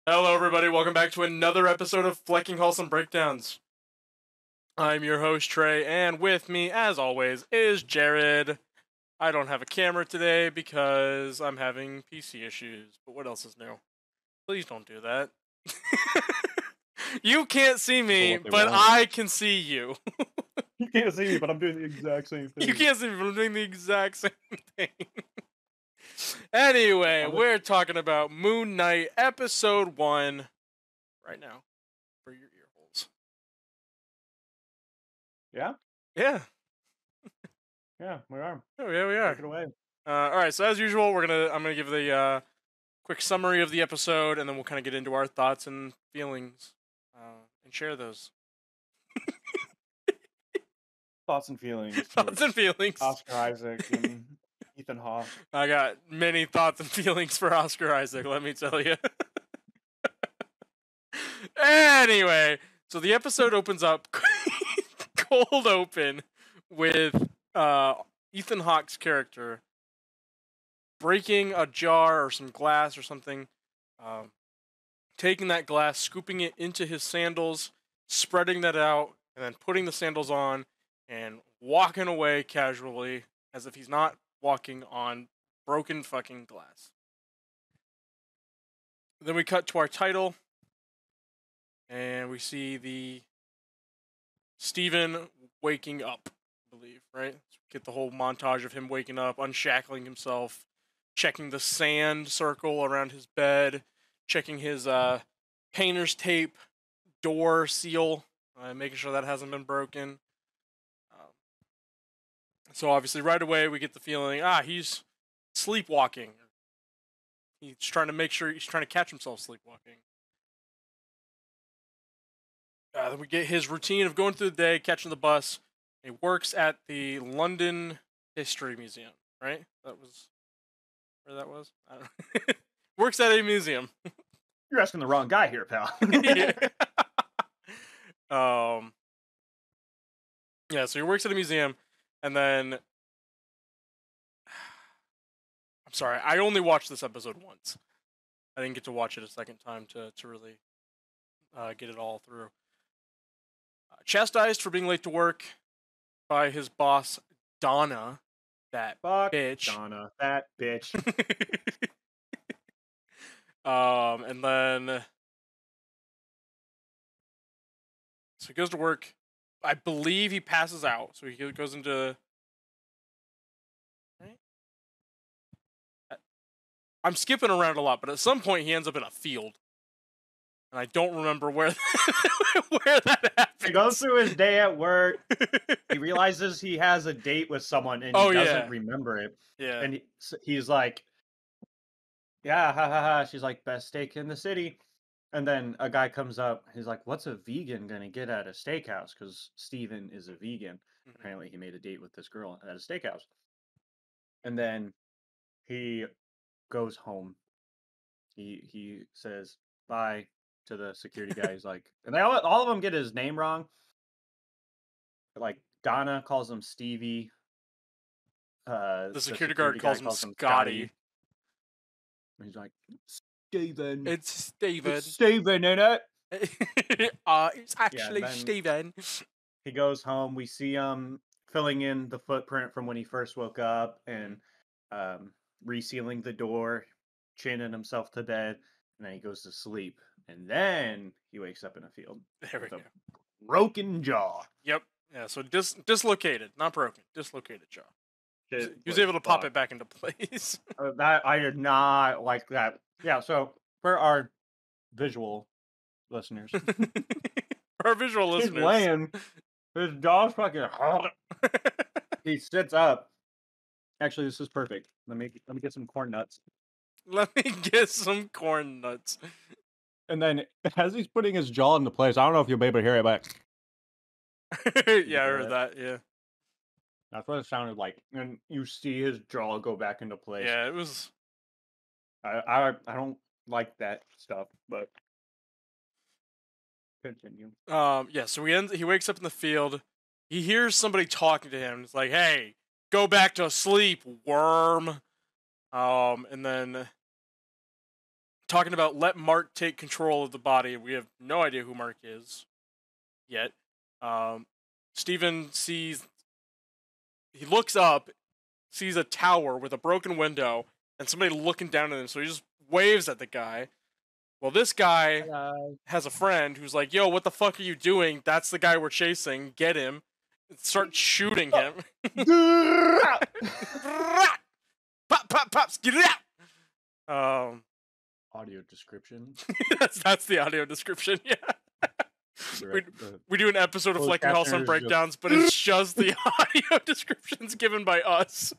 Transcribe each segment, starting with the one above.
Hello, everybody. Welcome back to another episode of Flecking, Hallsome Breakdowns. I'm your host, Trey, and with me, as always, is Jared. I don't have a camera today because I'm having PC issues, but what else is new? Please don't do that. You can't see me, but I can see you. You can't see me, but I'm doing the exact same thing. You can't see me, but I'm doing the exact same thing. Anyway, we're talking about Moonknight Episode 1 right now for your ear holes. Yeah? Yeah. Yeah, we are. Oh, yeah, we are. Take it away. Alright, so as usual, I'm gonna give the quick summary of the episode, and then we'll kind of get into our thoughts and feelings and share those. Thoughts and feelings. Thoughts and feelings. Oscar Isaac and Ethan Hawke. I got many thoughts and feelings for Oscar Isaac, let me tell you. Anyway, so the episode opens up cold open with Ethan Hawke's character breaking a jar or some glass or something, taking that glass, scooping it into his sandals, spreading that out, and then putting the sandals on and walking away casually as if he's not walking on broken fucking glass. Then we cut to our title, and we see the Steven waking up, I believe, right? So get the whole montage of him waking up, unshackling himself, checking the sand circle around his bed, checking his painter's tape door seal, making sure that hasn't been broken. So obviously right away we get the feeling, he's sleepwalking. He's trying to catch himself sleepwalking. Then we get his routine of going through the day, catching the bus. He works at the London History Museum, right? That was where that was? I don't know. Works at a museum. You're asking the wrong guy here, pal. Yeah, so he works at a museum, and then I'm sorry, I only watched this episode once. I didn't get to watch it a second time to really get it all through. Chastised for being late to work by his boss, Donna, that bitch. Donna, that bitch. And then so he goes to work. I believe he passes out, so he goes into. Right? I'm skipping around a lot, but at some point he ends up in a field, and I don't remember where that happened. He goes through his day at work. He realizes he has a date with someone, and he doesn't remember it. Yeah, and he's like, "Yeah, ha ha ha." She's like, "Best steak in the city." And then a guy comes up. He's like, "What's a vegan gonna get at a steakhouse?" Because Steven is a vegan. Mm-hmm. Apparently, he made a date with this girl at a steakhouse. And then he goes home. He says bye to the security guy. He's like, and all of them get his name wrong. Like Donna calls him Stevie. The security guard calls him Scotty. And he's like, Steven. It's Steven. It's Steven, innit? It's actually Steven. He goes home. We see him filling in the footprint from when he first woke up and resealing the door, chaining himself to bed, and then he goes to sleep. And then he wakes up in a field. There we go. Broken jaw. Yep. Yeah, so dislocated, not broken. Dislocated jaw. He was able to pop it back into place. That I did not like that. Yeah, so for our visual listeners. He's laying. His jaw's fucking hot. He sits up. Actually, this is perfect. Let me get some corn nuts. Let me get some corn nuts. And then as he's putting his jaw into place, I don't know if you'll be able to hear it, but yeah, I heard that. Yeah, that's what it sounded like. And you see his jaw go back into place. Yeah, it was. I don't like that stuff, but continue. Yeah. So he wakes up in the field. He hears somebody talking to him. It's like, "Hey, go back to sleep, worm." And then talking about let Mark take control of the body. We have no idea who Mark is yet. Steven sees, he looks up, sees a tower with a broken window and somebody looking down at him, so he just waves at the guy. Well, this guy has a friend who's like, yo, what the fuck are you doing? That's the guy we're chasing. Get him. Start shooting him. Pop, pop, pops, get it out! Audio description. that's the audio description, yeah. We do an episode of Flecking Hallsome breakdowns, but it's just the audio descriptions given by us.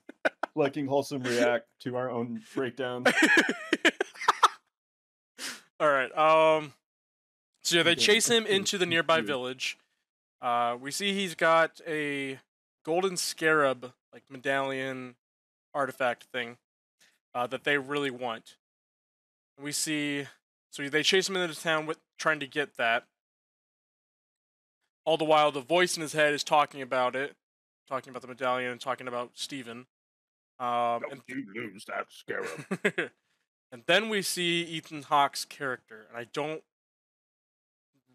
Flecking Hallsome react to our own breakdowns. All right. So yeah, they chase him into the nearby village. We see he's got a golden scarab, like medallion artifact thing, that they really want. And we see, so they chase him into town with trying to get that. All the while, the voice in his head is talking about it, talking about the medallion, and talking about Steven. Don't you lose that scarab. And then we see Ethan Hawke's character, and I don't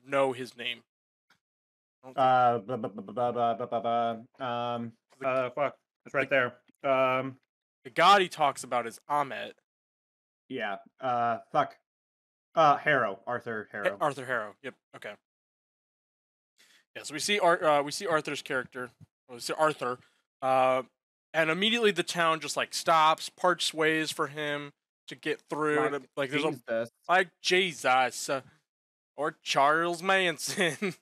know his name. Fuck, it's right there. The god he talks about is Ahmet. Yeah. Fuck. Harrow. Arthur Harrow. Arthur Harrow. Yep. Okay. Yeah. So we see Arthur's character. We see Arthur. And immediately the town just like stops, parts ways for him to get through. Like there's Jesus. like Jesus, or Charles Manson.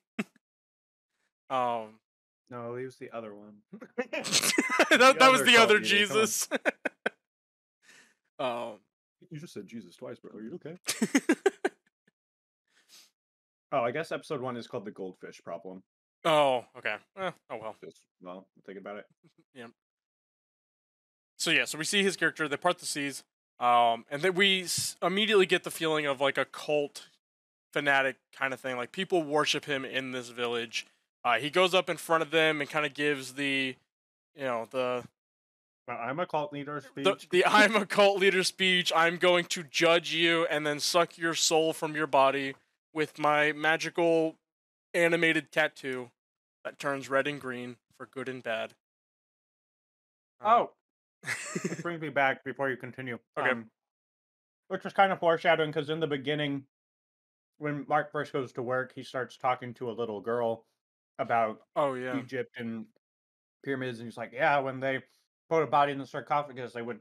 No, he was the other one. that was the other Jesus. You just said Jesus twice, bro. Are you okay? Oh, I guess episode 1 is called the goldfish problem. Oh, okay. Oh well. Well, think about it. Yeah. So yeah, so we see his character. They part the seas, and then we immediately get the feeling of like a cult fanatic kind of thing. Like people worship him in this village. He goes up in front of them and kind of gives the I'm a cult leader speech. The I'm a cult leader speech. I'm going to judge you and then suck your soul from your body with my magical animated tattoo that turns red and green for good and bad. This brings me back before you continue. Okay. Which was kind of foreshadowing because in the beginning, when Mark first goes to work, he starts talking to a little girl about Egypt and pyramids, and he's like, yeah, when they put a body in the sarcophagus, they would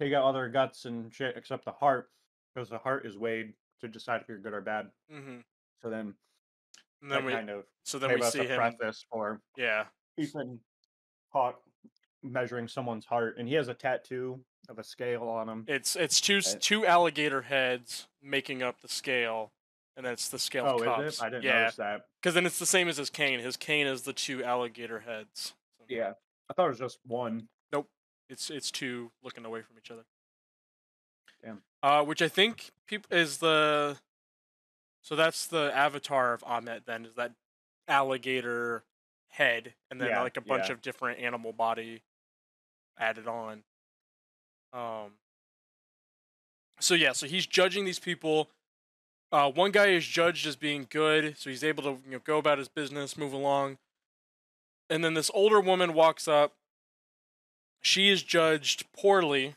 take out all their guts and shit except the heart, because the heart is weighed to decide if you're good or bad. Mm-hmm. So then we see him preface for Ethan Hawke measuring someone's heart, and he has a tattoo of a scale on him. It's two alligator heads making up the scale, and it's the scale cups. Is it? I didn't notice that. Because then it's the same as his cane. His cane is the two alligator heads. So. Yeah, I thought it was just one. Nope, it's two looking away from each other. Damn. Which I think is the. So that's the avatar of Ahmet. Then is that alligator head, and then like a bunch of different animal body added on. So he's judging these people. One guy is judged as being good, so he's able to go about his business, move along. And then this older woman walks up. She is judged poorly,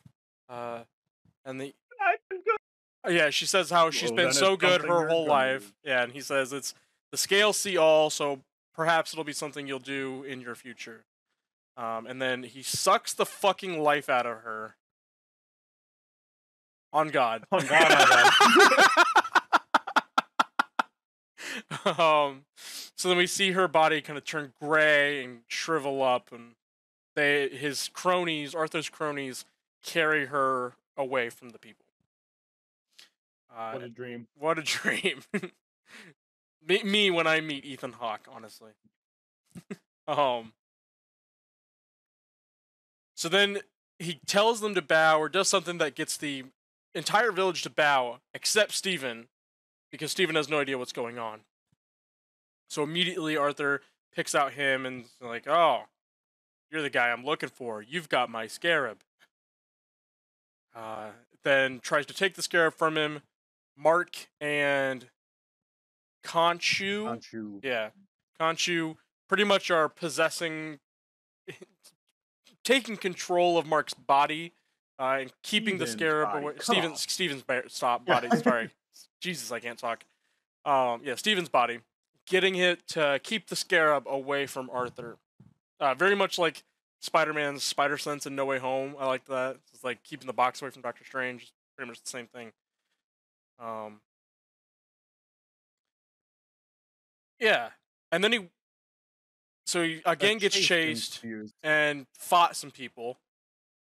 she says how she's been so good her whole life. Yeah, and he says it's the scales see all, so perhaps it'll be something you'll do in your future. And then he sucks the fucking life out of her. On God. On God. So then we see her body kind of turn gray and shrivel up, and Arthur's cronies, carry her away from the people. What a dream. What a dream. Me when I meet Ethan Hawke, honestly. So then he tells them to bow, or does something that gets the entire village to bow, except Steven, because Steven has no idea what's going on. So immediately Arthur picks out him and like, oh, you're the guy I'm looking for. You've got my scarab. Then tries to take the scarab from him. Mark and Conchu, Conchu. yeah, Conchu pretty much are possessing, taking control of Mark's body, and keeping the Steven's scarab body. away. Come on. Steven's stop Yeah. body. Sorry, Jesus, I can't talk. Yeah, Steven's body, getting it to keep the scarab away from Arthur. Very much like Spider-Man's spider sense in No Way Home. I like that. It's like keeping the box away from Doctor Strange. Pretty much the same thing. Yeah, and then he again gets chased and fought some people,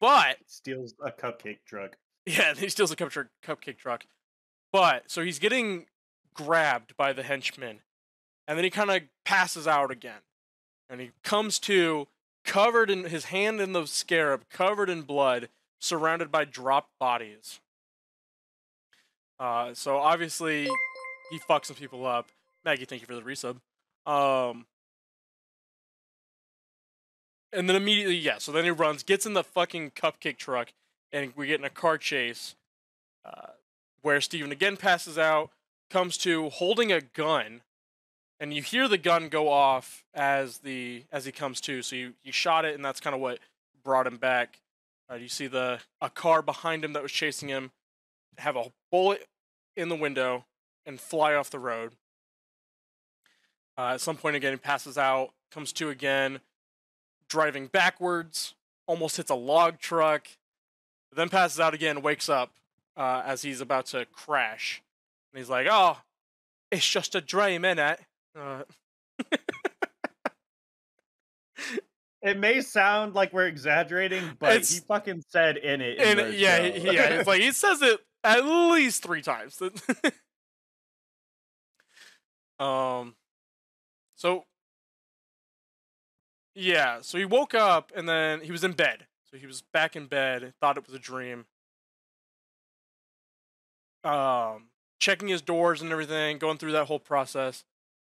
but steals a cupcake truck. Yeah, he steals a cupcake truck. But so he's getting grabbed by the henchmen, and then he kind of passes out again, and he comes to covered in his hand in the scarab, covered in blood, surrounded by dropped bodies. So obviously he fucks some people up. Maggie, thank you for the resub. And then immediately, yeah, so then he runs, gets in the fucking cupcake truck, and we get in a car chase where Steven again passes out, comes to holding a gun, and you hear the gun go off as he comes to. So you shot it, and that's kind of what brought him back. You see a car behind him that was chasing him have a bullet in the window and fly off the road. At some point again, he passes out, comes to again, driving backwards, almost hits a log truck, then passes out again, wakes up as he's about to crash. And he's like, oh, it's just a dream, innit? It may sound like we're exaggerating, but he fucking said in it. Yeah, it's like he says it at least 3 times. So yeah, so he woke up and then he was in bed. So he was back in bed, thought it was a dream. Checking his doors and everything, going through that whole process.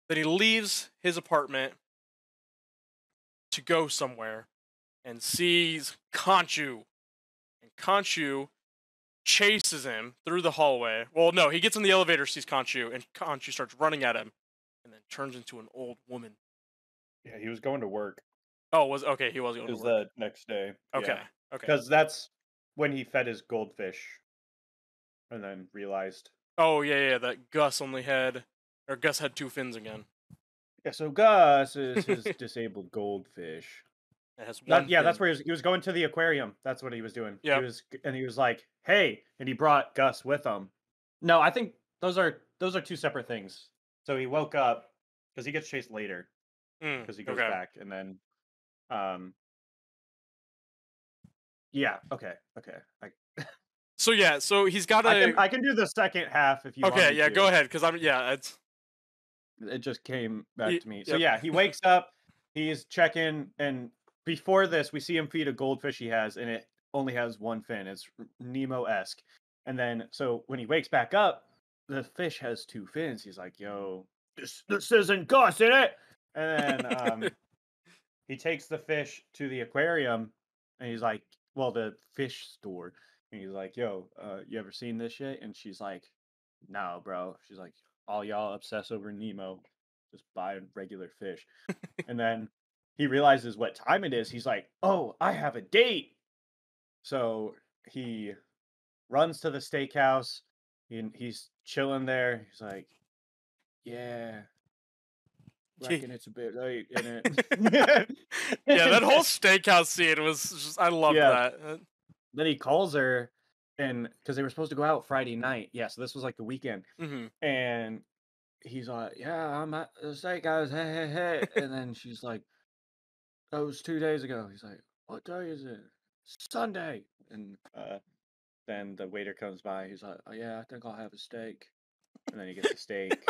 Then he leaves his apartment to go somewhere and sees Conchu. And Conchu chases him through the hallway. Well, no, he gets in the elevator, sees Conchu, and Conchu starts running at him and then turns into an old woman. Yeah, he was going to work. Oh, okay, he was going to work. It was the next day. Okay, yeah. Okay. Because that's when he fed his goldfish and then realized. Oh, yeah, that Gus had 2 fins again. Yeah, so Gus is his disabled goldfish. It has 1 fin. That's where he was going to the aquarium. That's what he was doing. Yeah. He was like, hey, and he brought Gus with him. No, I think those are 2 separate things. So he woke up because he gets chased later because he goes back and then yeah, okay. So yeah, so he's got I can do the second half if you want. Okay, yeah, go ahead, because it just came back to me. So yeah, he wakes up, he's checking, and before this, we see him feed a goldfish he has, and it only has 1 fin. It's Nemo-esque. And then, so when he wakes back up, the fish has 2 fins. He's like, yo, this isn't Gus, is it? And then he takes the fish to the aquarium, and he's like, well, the fish store. And he's like, yo, you ever seen this shit? And she's like, no, bro. She's like, all y'all obsess over Nemo. Just buy regular fish. And then he realizes what time it is. He's like, oh, I have a date. So he runs to the steakhouse. He's chilling there. He's like, yeah, reckon it's a bit late, isn't it? Yeah, that whole steakhouse scene was just, I loved that. Then he calls her, and because they were supposed to go out Friday night. Yeah, so this was like the weekend. And he's like, yeah, I'm at the steakhouse, hey. And then she's like, that was 2 days ago. He's like, what day is it? Sunday. And then the waiter comes by. He's like, oh yeah, I think I'll have a steak. And then he gets a steak.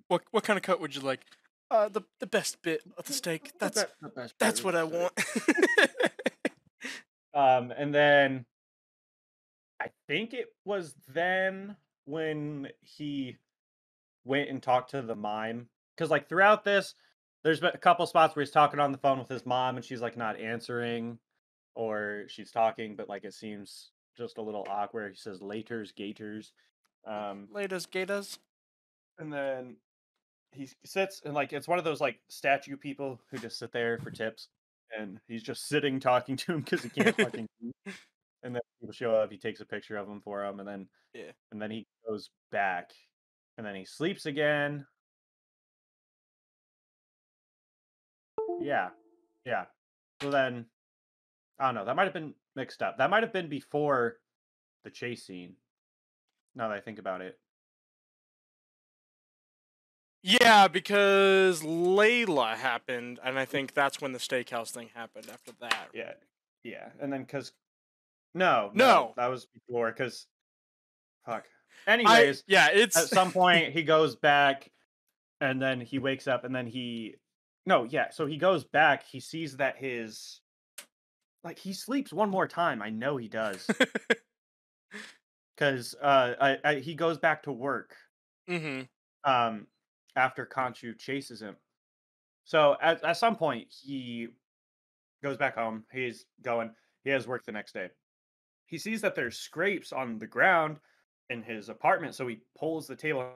What kind of cut would you like? The best bit of the steak. That's what I want. And then I think it was then when he went and talked to the mime, because like throughout this, there's been a couple spots where he's talking on the phone with his mom, and she's like not answering, or she's talking, but like it seems just a little awkward. He says "laters, gators," Latest Gators. and then he sits and like it's one of those like statue people who just sit there for tips, and he's just sitting talking to him because he can't fucking. And then people show up. He takes a picture of him for him, Yeah. and then he goes back, and then he sleeps again. Yeah, yeah. So then I don't know. That might have been mixed up. That might have been before the chase scene. Now that I think about it. Yeah, because Layla happened, and I think that's when the steakhouse thing happened after that. Yeah, yeah. And then because no, No. that was before. Because fuck. Anyways, at it's some point he goes back, and then he wakes up, and then no, yeah. So he goes back. He sees that he sleeps one more time. I know he does. Because he goes back to work mm-hmm. um after Conchu chases him. So at some point he goes back home. He has work the next day. He sees that there's scrapes on the ground in his apartment, so he pulls the table.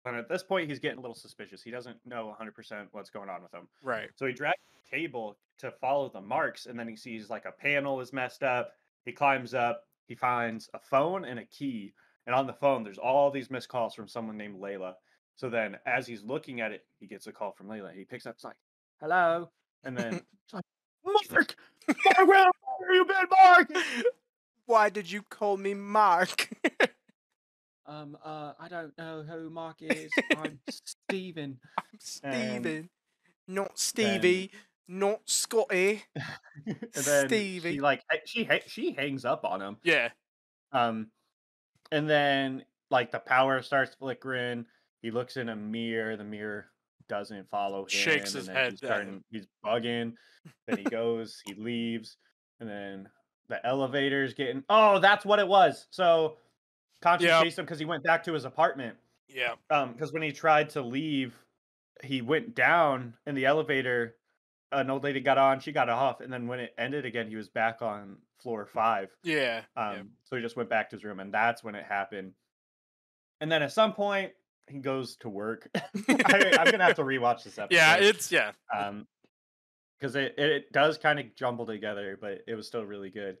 And at this point, he's getting a little suspicious. He doesn't know 100% what's going on with him. Right. So he drags the table to follow the marks, and then he sees like a panel is messed up. He climbs up. He finds a phone and a key. And on the phone, there's all these missed calls from someone named Layla. So then, as he's looking at it, he gets a call from Layla. He picks up, it's like, "Hello," and then it's like, "Mark, Mark, where have you been, Mark?" Why did you call me Mark? I don't know who Mark is. I'm Steven. I'm Steven, not Then Stevie, not Scotty. and then Stevie. she hangs up on him. Yeah. Um, and then like the power starts flickering. He looks in a mirror. The mirror doesn't follow him, Shakes and his then head at him. he's bugging. Then he goes, he leaves, and then the elevator's getting. Oh, that's what it was. So Conchu Yep. chased him because he went back to his apartment. Yeah. Because when he tried to leave, he went down in the elevator. An old lady got on, she got off, and then when it ended again, he was back on floor 5. Yeah. Yeah. So he just went back to his room, and that's when it happened. And then at some point, he goes to work. I'm gonna have to rewatch this episode. Yeah, it's because it does kind of jumble together, but it was still really good.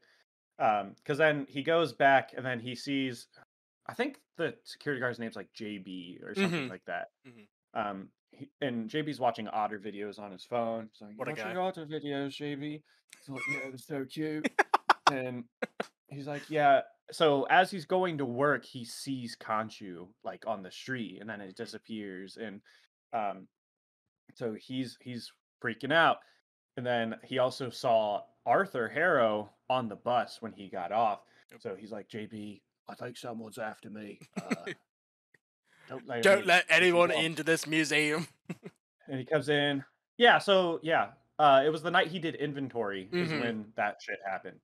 Because then he goes back, and then he sees, I think the security guard's name's like JB or something like that. And JB's watching otter videos on his phone. He's like, What a "Watching guy." otter videos, JB." He's like, "Yeah, they're so cute." And he's like, "Yeah." So as he's going to work, he sees Conchu like on the street, and then it disappears. And um, so he's freaking out. And then he also saw Arthur Harrow on the bus when he got off. Yep. So he's like, "JB, I think someone's after me. Don't let Don't let anyone off." into this museum. And he comes in. Yeah, so yeah. It was the night he did inventory is when that shit happened.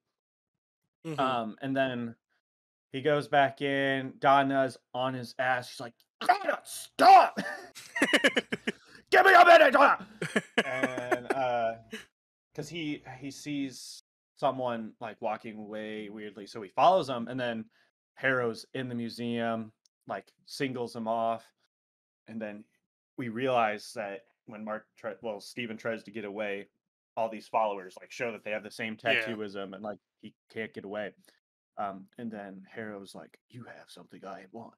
And then he goes back in. Donna's on his ass. She's like, "Donna, stop! Give me a minute, Donna!" And because he sees someone like walking away weirdly, so he follows him, and then Harrow's in the museum, like singles him off, and then we realize that when Steven tries to get away, all these followers like show that they have the same tattoo as him, and like he can't get away. And then Harrow's like, "You have something I want,"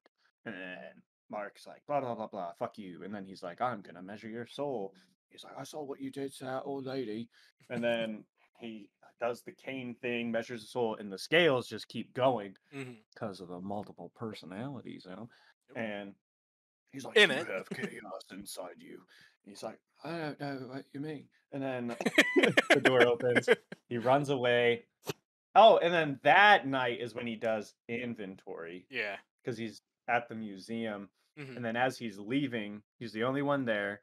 and Mark's like, "Blah blah blah blah, fuck you," and then he's like, "I'm gonna measure your soul." He's like, "I saw what you did to that old lady," and then he does the cane thing, measures the soul, and the scales just keep going because of the multiple personalities, and he's like, In "You it. have chaos inside you." And he's like, "I don't know what you mean." And then the door opens. He runs away. Oh, and then that night is when he does inventory Yeah. because he's at the museum. And then as he's leaving, he's the only one there.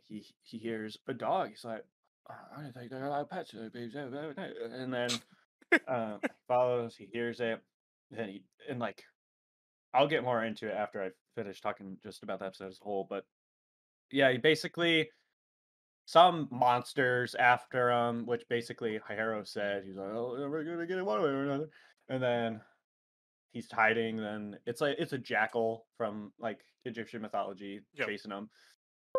He hears a dog. He's like, "I don't think they're allowed pets." And then he follows. He hears it. And like I'll get more into it after I finish talking just about the episode as a whole. But yeah, he basically some monsters after him, which basically Harrow said he's like, "Oh, we're gonna get it one way or another." and then he's hiding. Then it's a jackal from like Egyptian mythology Yep. chasing him.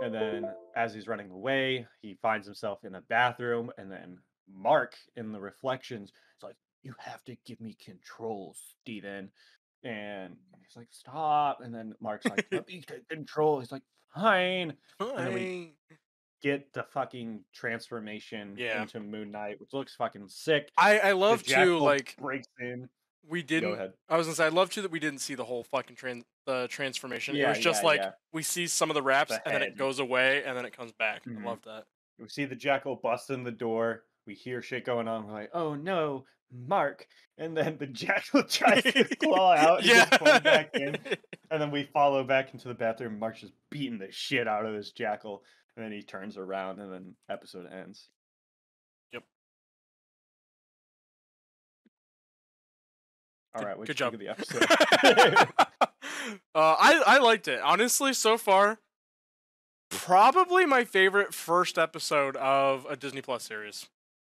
And then as he's running away, he finds himself in a bathroom, and then Mark in the reflections is like, "You have to give me control, Steven." And he's like, "Stop." And then Mark's like, "Let me take control." He's like, "Fine." And then we Hi. get the fucking transformation Yeah. into Moon Knight, which looks fucking sick. I The love to jackal like breaks in. we Go didn't. ahead. I was gonna say I love too that we didn't see the whole fucking the transformation. It Yeah, was just yeah, like yeah. we see some of the wraps The and then it head. goes away and then it comes back. I Mhm. love that. We see the jackal bust in the door. We hear shit going on. We're like, "Oh no, Mark!" And then the jackal tries to claw out. And he Yeah. gets pulled back in, and then we follow back into the bathroom. Mark's just beating the shit out of this jackal, and then he turns around, and then episode ends. Yep. All right, what'd Good you think job. of the episode? I liked it honestly so far. Probably my favorite first episode of a Disney Plus series.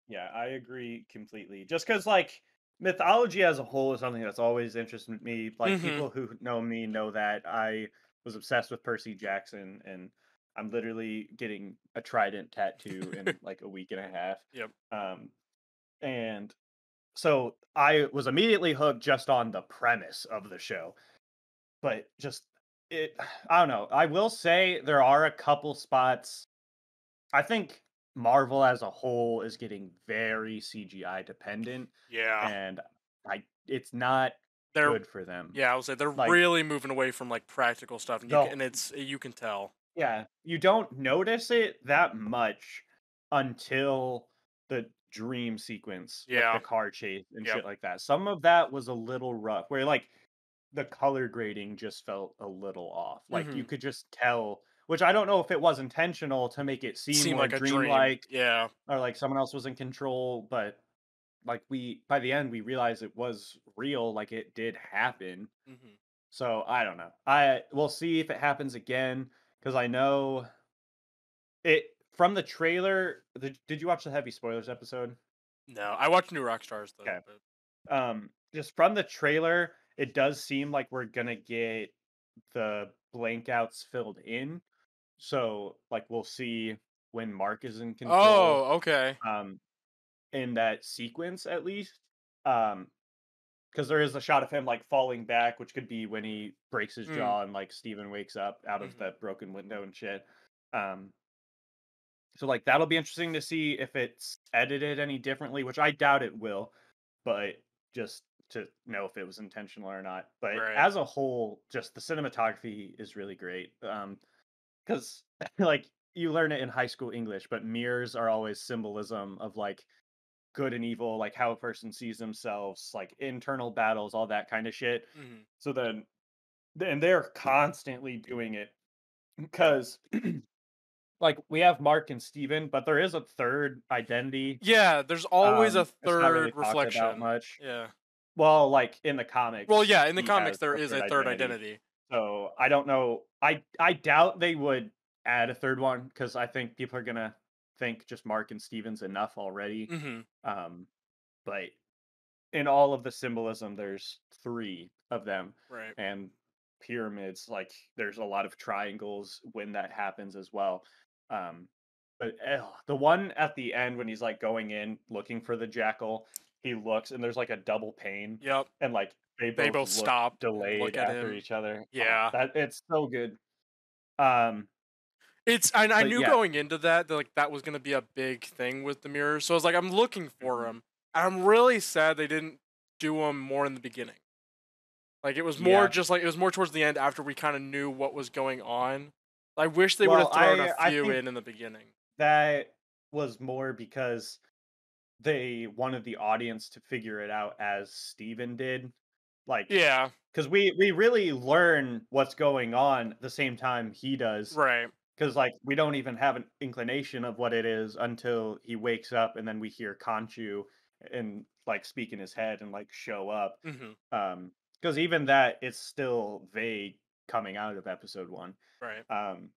Yeah, I agree completely. Just because, like, mythology as a whole is something that's always interested me. Like, Mm-hmm. people who know me know that I was obsessed with Percy Jackson, and I'm literally getting a trident tattoo in like a week and a half. Yep. Um, and so I was immediately hooked just on the premise of the show, but just it, I don't know. I will say there are a couple spots. I think Marvel as a whole is getting very CGI dependent, Yeah. and it's not They're good for them. yeah, I would say they're Like really moving away from like practical stuff, and the it's you can tell. yeah, you don't notice it that much until the dream sequence, like the Yeah. car chase and Yep. shit like that. Some of that was a little rough, where like the color grading just felt a little off. Like Mm-hmm. you could just tell, which I don't know if it was intentional to make it seem Seem more like a dream. dreamlike Yeah. or like someone else was in control, but like we by the end we realized it was real, like it did happen. Mm-hmm. So I don't know. I will see if it happens again because I know it from the trailer. Did you watch the heavy spoilers episode? No, I watched New Rockstars though, Okay. but Just from the trailer, it does seem like we're gonna get the blank outs filled in. So like we'll see when Mark is in control. oh, okay. Um, in that sequence at least. Um, because there is a shot of him like falling back, which could be when he breaks his Mm. jaw and like Steven wakes up out of Mm-hmm. that broken window and shit. Um, so like that'll be interesting to see if it's edited any differently, which I doubt it will, but just to know if it was intentional or not. But Right. as a whole, just the cinematography is really great. Because like you learn it in high school English, but mirrors are always symbolism of like good and evil, like how a person sees themselves, like internal battles, all that kind of shit. Mm-hmm. So then they're constantly doing it Yep. because like we have Mark and Steven, but there is a third identity. Yeah, there's always a It's not really third talked about reflection. much. Yeah. Well, like in the Well, comics, yeah, in the he has comics there a is third a third identity. identity. So I don't know. I doubt they would add a third one because I think people are gonna think just Mark and Steven's enough already. Mm-hmm. Um, but in all of the symbolism, there's three of them, Right. and pyramids. Like there's a lot of triangles when that happens as well. Um, but the one at the end when he's like going in looking for the jackal, he looks and there's like a double pane, Yep. and like they They both both look stop and delayed look at after him. each other. Oh, Yeah. that it's so good. Um, It's and I but knew yeah. going into that like that was gonna be a big thing with the mirrors. So I was like, I'm looking for Mhm. them. I'm really sad they didn't do them more in the beginning. Like it was more Yeah. just like it was more towards the end after we kind of knew what was going on. I wish they would Well, have thrown a I few think in the beginning. that was more because they wanted the audience to figure it out as Steven did. Like, Yeah. because we really learn what's going on the same time he does. Right. Because like we don't even have an inclination of what it is until he wakes up, and then we hear Conchu and like speak in his head and like show up. Mm-hmm. Because even that it's still vague coming out of episode one. Right. Um,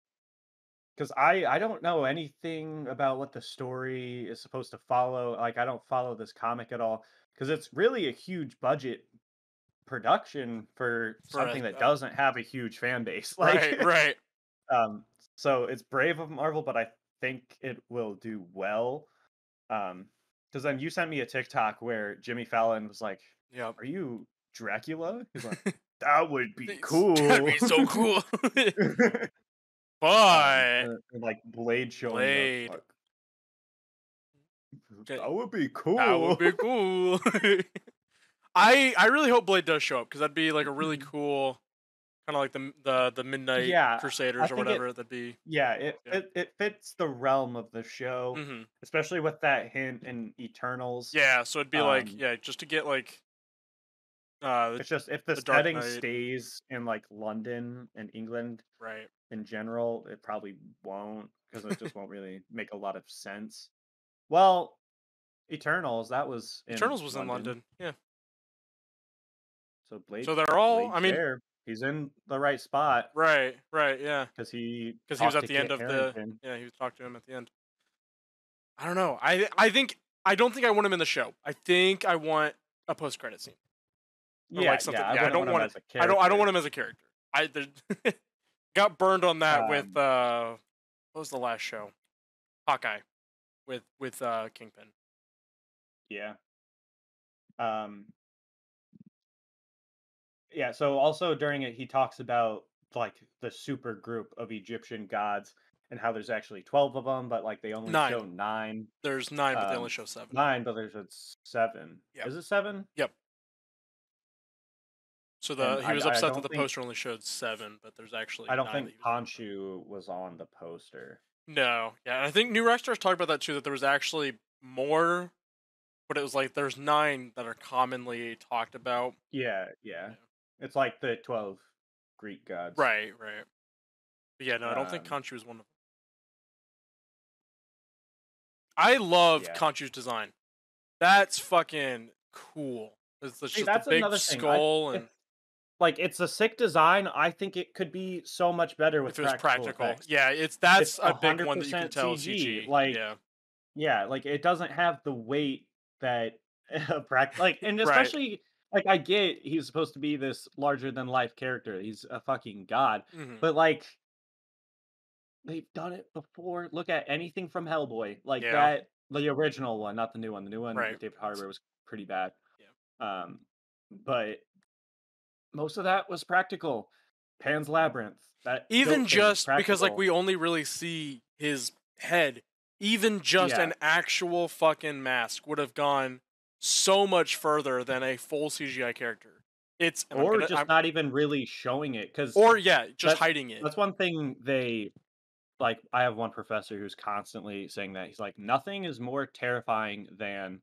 because I don't know anything about what the story is supposed to follow. Like I don't follow this comic at all. because it's really a huge budget production for For something that doesn't have a huge fan base. right, Like, right. um, so it's brave of Marvel, but I think it will do well. Because then you sent me a TikTok where Jimmy Fallon was like, Yep. "Are you Dracula?" He's like, "That would be That'd cool." be so cool. But And like Blade showing up, Blade. like, Okay, that would be that would cool. be cool. I really hope Blade does show up because that'd be like a really cool kind of like the Midnight Yeah, I Crusaders or think it. whatever. That'd be Yeah, it yeah. it fits the realm of the show, Hmm. especially with that hint in Eternals. Yeah, so it'd be like Um, yeah, just to get like it's just if the the Dark setting Knight and stays in like London and England right. in general, it probably won't because it just won't really make a lot of sense. Well, Eternals, that was in Eternals was in London, London. Yeah. so So they're all. I Blade's mean, there. He's in the right spot right, right, yeah. because he Because he was talked at to the end Kit of the. Harington. Yeah, he was talking to him at the end. I don't know. I don't think I want him in the show. I think I want a post credit scene or Yeah, like yeah, something. I Yeah, I wouldn't don't want him want it. as a I don't character. want him as a character. Got burned on that with Um, what was the last show? Hawkeye with Kingpin. yeah. Um, Yeah, so also during it, he talks about like the super group of Egyptian gods and how there's actually 12 of them, but like they only show 9. nine. There's 9, but they only Um, show 7. nine, but there's a seven. Yep. Is it seven? Yep. So And he was I upset that don't the think poster only showed 7, but there's actually I don't 9 that think he was talking about. Khonshu was on the poster. No, yeah, and I think New Rockstars talked about that too. That there was actually more, but it was like there's 9 that are commonly talked about. Yeah, yeah. Yeah. It's like the 12 Greek gods. Right, right. But yeah, no, I don't think Um, Khonshu is one of them. I love yeah. Khonshu's design. That's fucking cool. It's See, just a that's big another thing. I skull, if and like it's a sick design, I think it could be so much better with if it was practical practical, effects. yeah, It's that's a big one that you can 100% tell CG. CG. Like, Yeah, yeah, like it doesn't have the weight that like, and right. especially like I get he's supposed to be this larger than life character. He's a fucking god, Hmm. but like they've done it before. Look at anything from Hellboy, like Yeah, that, the original one, not the new one. The new one right. with David Harbour was pretty bad. Yeah. Um, but most of that was practical. Pan's Labyrinth, that Even goat thing, just because like practical. we only really see his head, even just Yeah, an actual fucking mask would have gone so much further than a full CGI character. It's and or just I'm not even really showing it because or yeah, just that's hiding it. that's one thing they like. I have one professor who's constantly saying that he's like, nothing is more terrifying than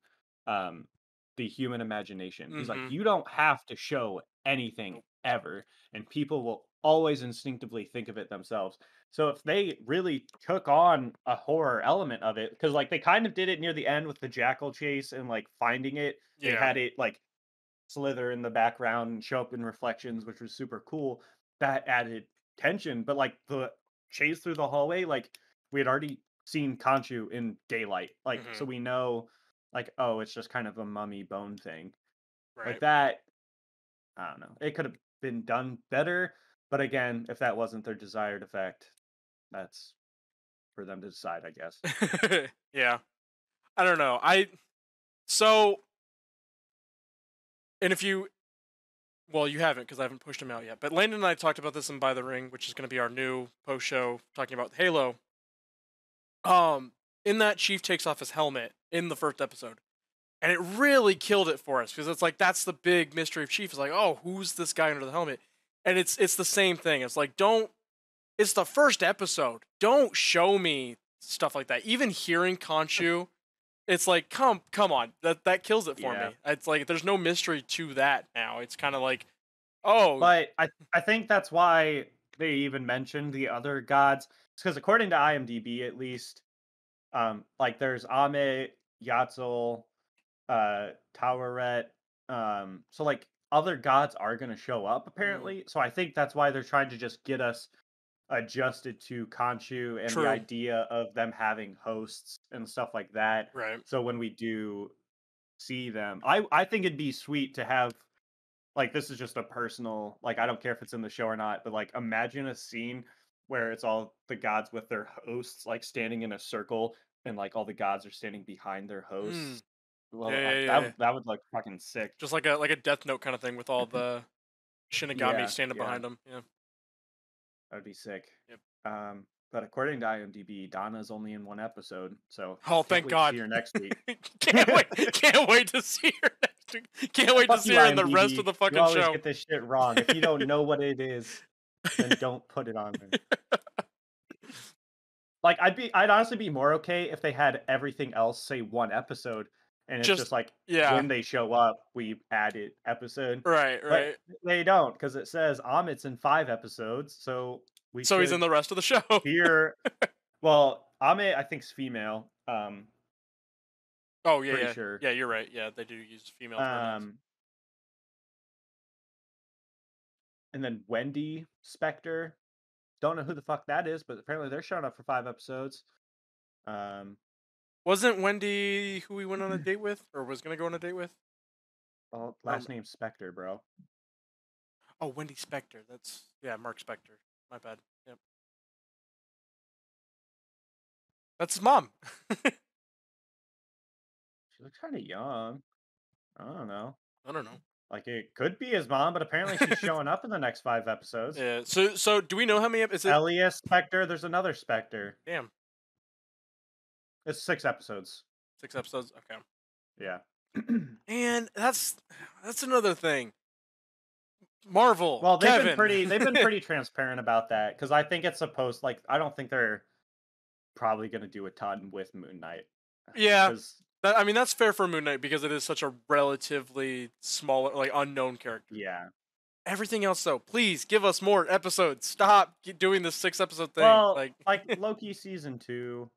um, the human imagination. He's like, Mm-hmm. you don't have to show anything Nope. ever, and people will always instinctively think of it themselves. So if they really took on a horror element of it, because like they kind of did it near the end with the jackal chase and like finding it, they Yeah. had it like slither in the background and show up in reflections, which was super cool. That added tension, but like the chase through the hallway, like we had already seen Conchu in daylight, like Mm-hmm. so we know, like oh, it's just kind of a mummy bone thing, like Right. that. I don't know. It could have been done better, but again, if that wasn't their desired effect, that's for them to decide, I guess. Yeah. I don't know. So and if you well, you haven't because I haven't pushed him out yet. But Landon and I talked about this in By the Ring, which is going to be our new post show talking about Halo. Um, in that Chief takes off his helmet in the first episode, and it really killed it for us because it's like that's the big mystery of Chief is like, oh, who's this guy under the helmet? And it's the same thing. It's like don't. It's the first episode. Don't show me stuff like that. Even hearing Khonshu, it's like come on. That kills it for Yeah, me. It's like there's no mystery to that now. It's kind of like oh but I think that's why they even mentioned the other gods, because according to IMDb at least, like there's Ame, Yatzil, Taweret, so like other gods are gonna show up mm, apparently. So I think that's why they're trying to just get us adjusted to Khonshu and the true idea of them having hosts and stuff like that. right. So when we do see them. I think it'd be sweet to have like this is just a personal like I don't care if it's in the show or not, but like imagine a scene where it's all the gods with their hosts like standing in a circle and like all the gods are standing behind their Mm. hosts. Yeah, Well, yeah, yeah, yeah. that would look fucking sick. Just like a Death Note kind of thing with all the Shinigami Yeah, standing yeah, behind them. Yeah. that would be sick. Yep. But according to IMDb, Donna's only in one episode, so Oh, can't thank wait to see God. her next week. Can't wait. Can't wait to see her next week. Can't wait to Fuck you, see her in the rest of IMDb. the You fucking always show. get this shit wrong. If you don't know what it is, then don't put it on there. Like I'd honestly be more okay if they had everything else say one episode and it's Just just like yeah. when they show up we added episode. Right, But right. they don't because it says Amit's in 5 episodes, so we So he's in should the rest of the show. hear well, Amit I think's female. Oh yeah, Pretty yeah, sure. yeah. You're right. Yeah, they do use female pronouns. Um and then Wendy Spector. Don't know who the fuck that is, but apparently they're showing up for 5 episodes. Um Wasn't Wendy who we went on a date with, or was gonna go on a date with? well, I don't last name Spector, bro. Oh, Wendy Spector. That's yeah, Mark Spector. My bad. Yep. That's his mom. She looks kind of young. I don't know. I don't know. Like it could be his mom, but apparently she's showing up in the next 5 episodes. Yeah. So do we know how many is it? Elias Spectre. There's another Spectre. Damn. It's 6 episodes. 6 episodes. Okay. Yeah. And that's another thing. Marvel. Well, Kevin. they've been pretty transparent about that because I think it's supposed like I don't think they're probably going to do a ton with Moon Knight Yeah. because I mean that's fair for Moon Knight because it is such a relatively smaller, like unknown character. yeah. Everything else though, please give us more episodes. Stop doing this 6 episode thing. Well, Like like Loki season 2.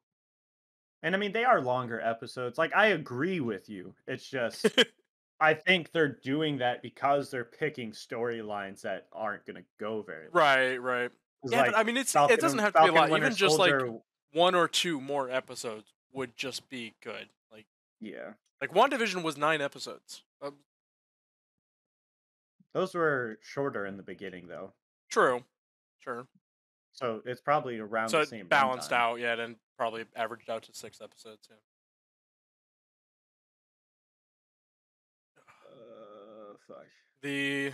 And I mean they are longer episodes. Like I agree with you. It's just I think they're doing that because they're picking storylines that aren't going to go very long. right, right. 'Cause, Yeah, but like, I mean it doesn't have to be a Falcon lot. Winter Even just like Soldier 1 or 2 more episodes would just be good. yeah. Like WandaVision was 9 episodes. Those were shorter in the beginning, though. True. Sure. So, it's probably around So the it same balanced runtime. out, yeah, then probably averaged out to 6 episodes, yeah. Fuck. There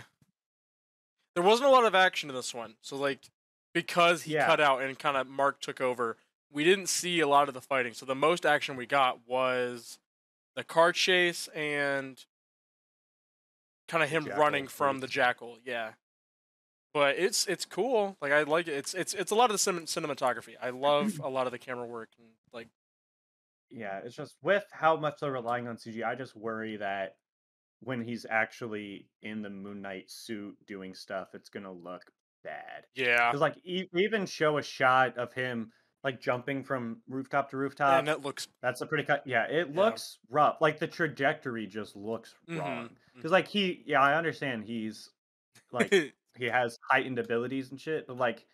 wasn't a lot of action in this one. So like because he Yeah. cut out and kind of Mark took over, we didn't see a lot of the fighting. So the most action we got was the car chase and kind of him Jackal running from the chase. jackal, yeah. But it's cool. Like I like it. It's a lot of the cinematography. I love a lot of the camera work and like Yeah, it's just with how much they're relying on CG, I just worry that when he's actually in the Moon Knight suit doing stuff, it's gonna look bad. yeah. Because, like, even show a shot of him, like, jumping from rooftop to And rooftop. that looks That's a pretty cut. Yeah, it yeah. looks rough. Like, the trajectory just looks Mhm. wrong. Because, like, yeah, I understand he's, like, he has heightened abilities and shit, but, like,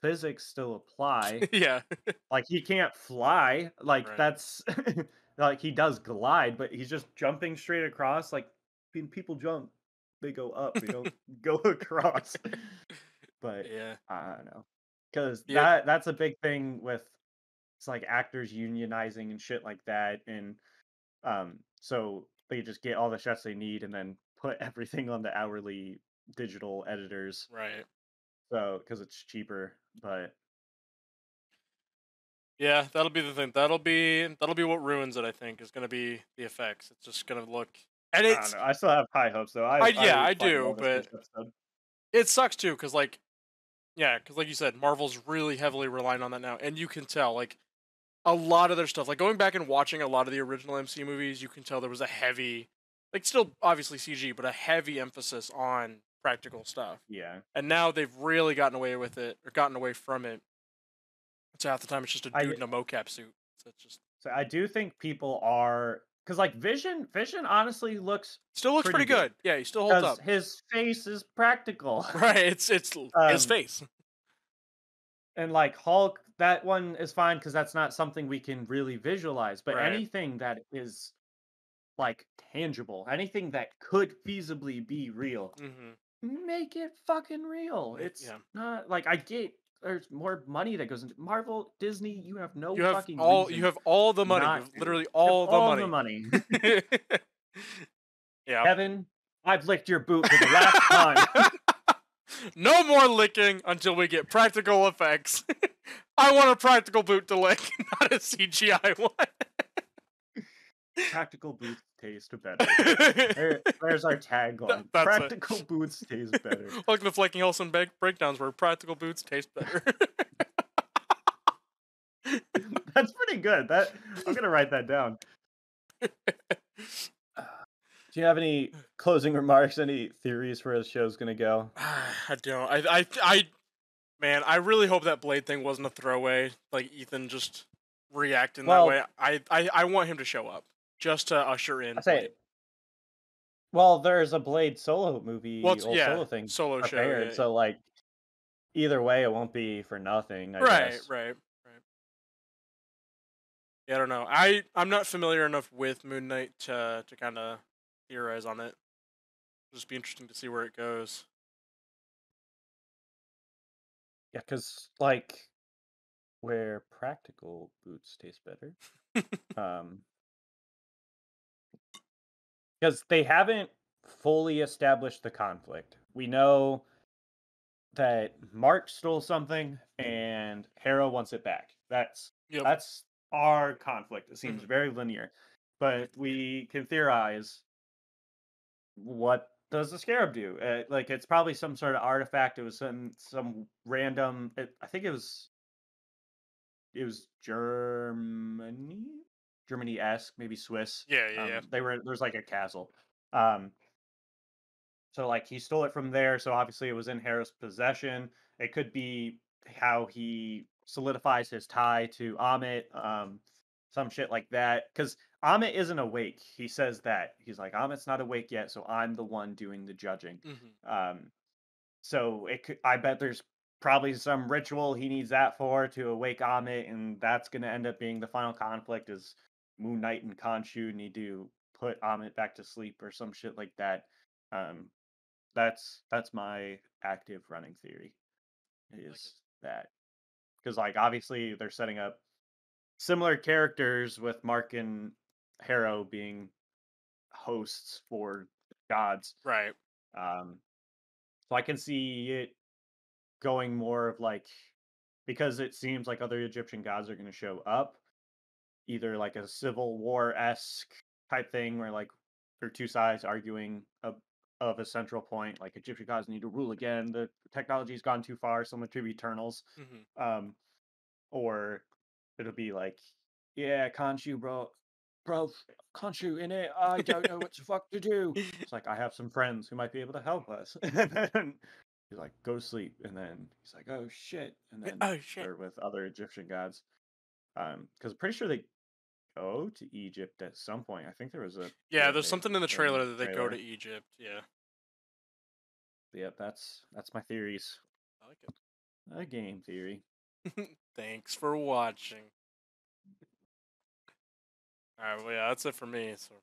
physics still apply. yeah. Like, he can't fly. Like, Right. that's, like, he does glide, but he's just jumping straight across. Like, when people jump, they go up, they don't go across. But Yeah. I don't know. Because Yep. that's a big thing with it's like actors unionizing and shit like that. And so they just get all the shots they need and then put everything on the hourly digital editors. Right. So because it's cheaper. But Yeah, that'll be the thing. That'll be what ruins it. I think is going to be the effects. It's just going to look, and I don't it's know. I still have high hopes though. I I fucking do, love this but first episode. it sucks too because like yeah, because like you said, Marvel's really heavily relying on that now, and you can tell like a lot of their stuff. Like going back and watching a lot of the original MCU movies, you can tell there was a heavy, like still obviously CG, but a heavy emphasis on practical stuff. Yeah. And now they've really gotten away with it or gotten away from it. So half the time it's just a I dude in a mocap suit. So it's just so I do think people are because like Vision honestly looks still looks pretty good. Yeah, he still holds because up. his face is practical. Right, it's his Um, face. And like Hulk, that one is fine because that's not something we can really visualize. But Right. anything that is like tangible, anything that could feasibly be real. Make it fucking real. It's Yeah. not like I get there's more money that goes into Marvel, Disney. You have no You fucking reason have all the money. You not have to. literally You have all the all the money. money. Yeah. Kevin, I've licked your boot for the last time. No more licking until we get practical effects. I want a practical boot to lick, not a CGI one. Practical boots taste better. There's our tagline. That's Practical boots taste better. Like the Flecking Hallsome breakdowns where practical boots taste better. That's pretty good. I'm gonna write that down. Do you have any closing remarks? Any theories for where the show's gonna go? I don't. Man, I really hope that Blade thing wasn't a throwaway. Like Ethan just reacting that way. I want him to show up just to usher in I say, Blade. well, there's a Blade solo movie, Well, solo thing solo prepared. show. Yeah. So like, either way, it won't be for nothing. I guess. Right. Yeah, I don't know. I'm not familiar enough with Moonknight to kind of theorize on it. It'll just be interesting to see where it goes. Yeah, because like, where practical boots taste better. Because they haven't fully established the conflict. We know that Mark stole something and Harrow wants it back. That's our conflict. It seems very linear. But we can theorize, what does the scarab do? Like, it's probably some sort of artifact. It was some random. I think it was Germany-esque, maybe Swiss. Yeah. There's like a castle. So like he stole it from there. So obviously it was in Harrow's possession. It could be how he solidifies his tie to Amit, some shit like that. Because Amit isn't awake. He says that he's like, Amit's not awake yet, so I'm the one doing the judging. So I bet there's probably some ritual he needs that for to awake Amit, and that's gonna end up being the final conflict. Is Moonknight and Khonshu need to put Amit back to sleep or some shit like that. That's my active running theory. Is that because like obviously they're setting up similar characters with Mark and Harrow being hosts for gods. Right. So I can see it going more of like, because it seems like other Egyptian gods are going to show up, either like a civil war-esque type thing where like there are two sides arguing of a central point, like Egyptian gods need to rule again, the technology's gone too far, someone to Eternals. Or it'll be like, yeah, Khonshu, bro, Khonshu in it, I don't know what the fuck to do. It's like, I have some friends who might be able to help us. And then he's like, go sleep. And then he's like, oh shit. And then they're with other Egyptian gods. Because I'm pretty sure they go to Egypt at some point. I think there was a there's something in the trailer that they go to Egypt. Yeah. Yep, that's my theories. I like it. A game theory. Thanks for watching. Alright, well yeah, that's it for me. So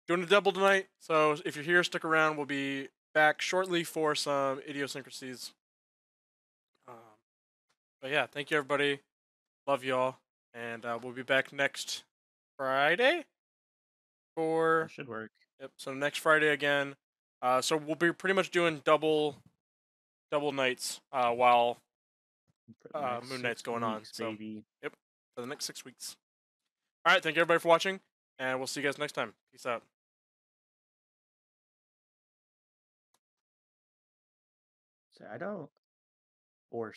doing a double tonight. So if you're here, stick around. We'll be back shortly for some idiosyncrasies. But yeah, thank you everybody. Love y'all. And we'll be back next Friday for that should work. Yep. So next Friday again. So we'll be pretty much doing double nights while Moonknight's going on. So baby. Yep, for the next 6 weeks. All right, thank you everybody for watching, and we'll see you guys next time. Peace out. So I don't. Or